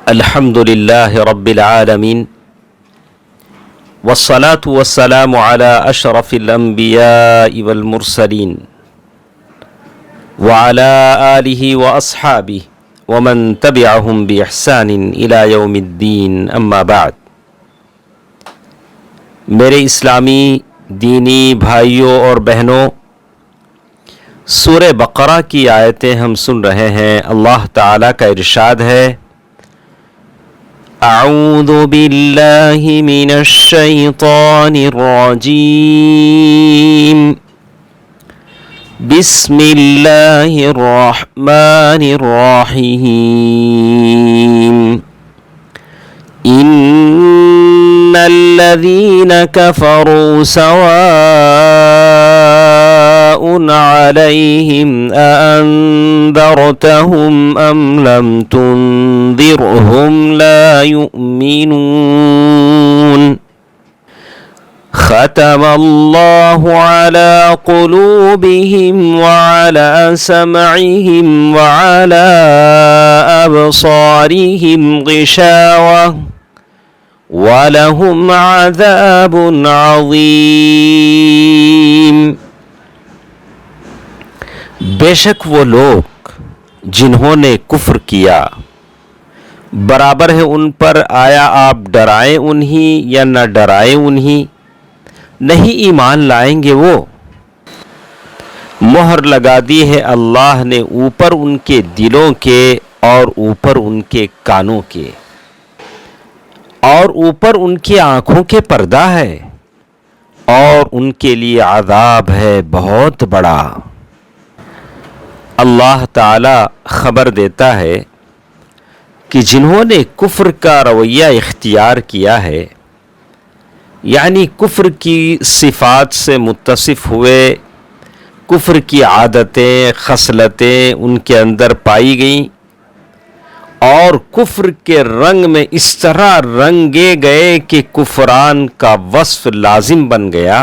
الحمد لله رب العالمين والصلاة والسلام على أشرف الأنبياء والمرسلين وعلى آله وأصحابه ومن تبعهم بإحسان إلى يوم الدين أما بعد۔ میرے اسلامی دینی بھائیوں اور بہنوں، سورہ بقرہ کی آیتیں ہم سن رہے ہیں۔ اللہ تعالیٰ کا ارشاد ہے، اعوذ باللہ من الشیطان الرجیم، بسم اللہ الرحمن الرحیم، ان الذین کفروا سواء علیہم أأنذرتهم أم لم تنذرهم لا يؤمنون، ختم الله على قلوبهم وعلى سمعهم وعلى أبصارهم غشاوة وَلَهُمْ عَذَابٌ عَظِيمٌ۔ بے شک وہ لوگ جنہوں نے کفر کیا، برابر ہے ان پر آیا آپ ڈرائیں انہی یا نہ ڈرائیں انہی، نہیں ایمان لائیں گے وہ۔ مہر لگا دی ہے اللہ نے اوپر ان کے دلوں کے اور اوپر ان کے کانوں کے اور اوپر ان کی آنکھوں کے پردہ ہے، اور ان کے لیے عذاب ہے بہت بڑا۔ اللہ تعالی خبر دیتا ہے کہ جنہوں نے کفر کا رویہ اختیار کیا ہے، یعنی کفر کی صفات سے متصف ہوئے، کفر کی عادتیں خصلتیں ان کے اندر پائی گئیں، اور کفر کے رنگ میں اس طرح رنگے گئے کہ کفران کا وصف لازم بن گیا،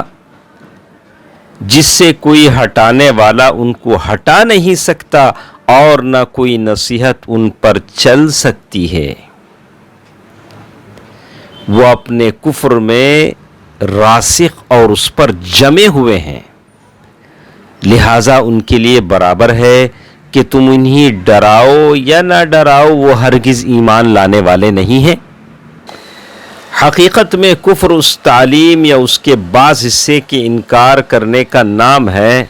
جس سے کوئی ہٹانے والا ان کو ہٹا نہیں سکتا اور نہ کوئی نصیحت ان پر چل سکتی ہے۔ وہ اپنے کفر میں راسخ اور اس پر جمے ہوئے ہیں، لہذا ان کے لیے برابر ہے کہ تم انہیں ڈراؤ یا نہ ڈراؤ، وہ ہرگز ایمان لانے والے نہیں ہیں۔ حقیقت میں کفر اس تعلیم یا اس کے بعض حصے کے انکار کرنے کا نام ہے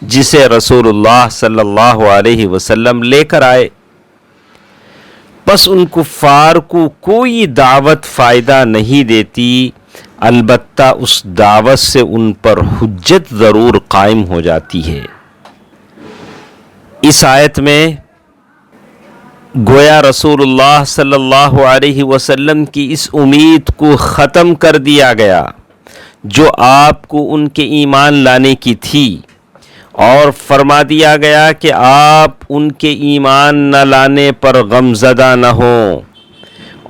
جسے رسول اللہ صلی اللہ علیہ وسلم لے کر آئے۔ پس ان کفار کو کوئی دعوت فائدہ نہیں دیتی، البتہ اس دعوت سے ان پر حجت ضرور قائم ہو جاتی ہے۔ اس آیت میں گویا رسول اللہ صلی اللہ علیہ وسلم کی اس امید کو ختم کر دیا گیا جو آپ کو ان کے ایمان لانے کی تھی، اور فرما دیا گیا کہ آپ ان کے ایمان نہ لانے پر غمزدہ نہ ہوں،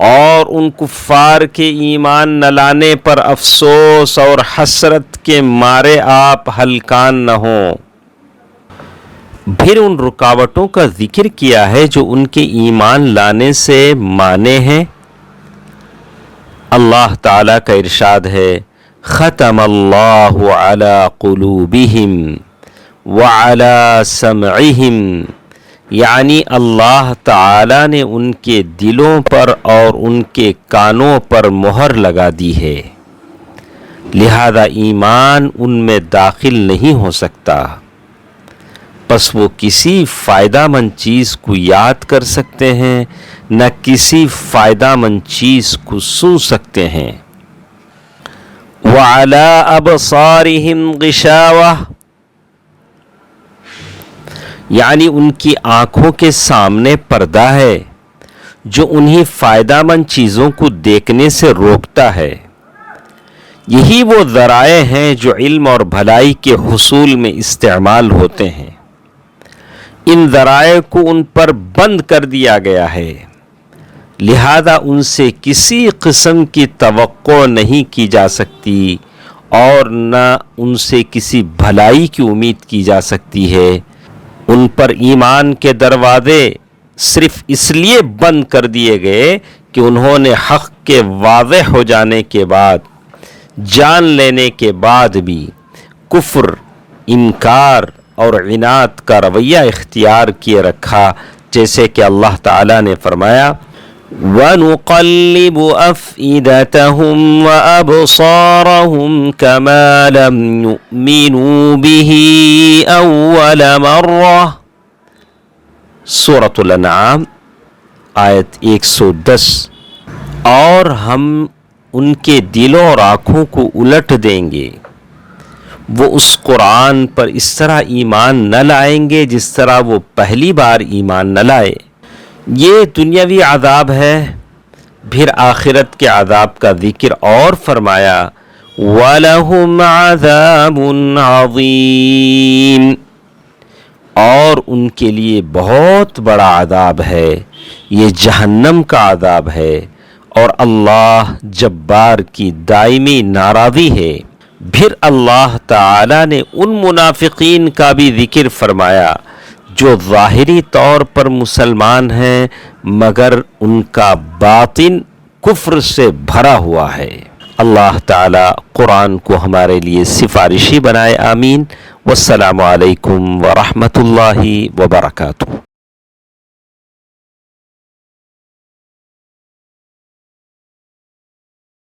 اور ان کفار کے ایمان نہ لانے پر افسوس اور حسرت کے مارے آپ ہلکان نہ ہوں۔ پھر ان رکاوٹوں کا ذکر کیا ہے جو ان کے ایمان لانے سے مانے ہیں۔ اللہ تعالیٰ کا ارشاد ہے، ختم اللہ علی قلوبہم وعلی سمعہم، یعنی اللہ تعالیٰ نے ان کے دلوں پر اور ان کے کانوں پر مہر لگا دی ہے، لہذا ایمان ان میں داخل نہیں ہو سکتا۔ پس وہ کسی فائدہ مند چیز کو یاد کر سکتے ہیں، نہ کسی فائدہ مند چیز کو سن سکتے ہیں۔ وَعَلَىٰ أَبْصَارِهِمْ غِشَاوَةٌ، یعنی ان کی آنکھوں کے سامنے پردہ ہے جو انہیں فائدہ مند چیزوں کو دیکھنے سے روکتا ہے۔ یہی وہ ذرائع ہیں جو علم اور بھلائی کے حصول میں استعمال ہوتے ہیں، ان ذرائع کو ان پر بند کر دیا گیا ہے، لہذا ان سے کسی قسم کی توقع نہیں کی جا سکتی اور نہ ان سے کسی بھلائی کی امید کی جا سکتی ہے۔ ان پر ایمان کے دروازے صرف اس لیے بند کر دیے گئے کہ انہوں نے حق کے واضح ہو جانے کے بعد، جان لینے کے بعد بھی کفر، انکار اور عناد کا رویہ اختیار کیے رکھا، جیسے کہ اللہ تعالیٰ نے فرمایا وَنُقَلِّبُ أَفْئِدَتَهُمْ وَأَبْصَارَهُمْ كَمَا لَمْ يُؤْمِنُوا بِهِ أَوَّلَ مَرَّةٍ، سورۃ الانعام آیت 110۔ اور ہم ان کے دلوں اور آنکھوں کو الٹ دیں گے، وہ اس قرآن پر اس طرح ایمان نہ لائیں گے جس طرح وہ پہلی بار ایمان نہ لائے۔ یہ دنیاوی عذاب ہے۔ پھر آخرت کے عذاب کا ذکر اور فرمایا وَلَهُمْ عَذَابٌ عَظِيمٌ، اور ان کے لیے بہت بڑا عذاب ہے، یہ جہنم کا عذاب ہے، اور اللہ جبار کی دائمی ناراضی ہے۔ پھر اللہ تعالی نے ان منافقین کا بھی ذکر فرمایا جو ظاہری طور پر مسلمان ہیں مگر ان کا باطن کفر سے بھرا ہوا ہے۔ اللہ تعالی قرآن کو ہمارے لیے سفارشی بنائے، آمین۔ والسلام علیکم ورحمۃ اللہ وبرکاتہ۔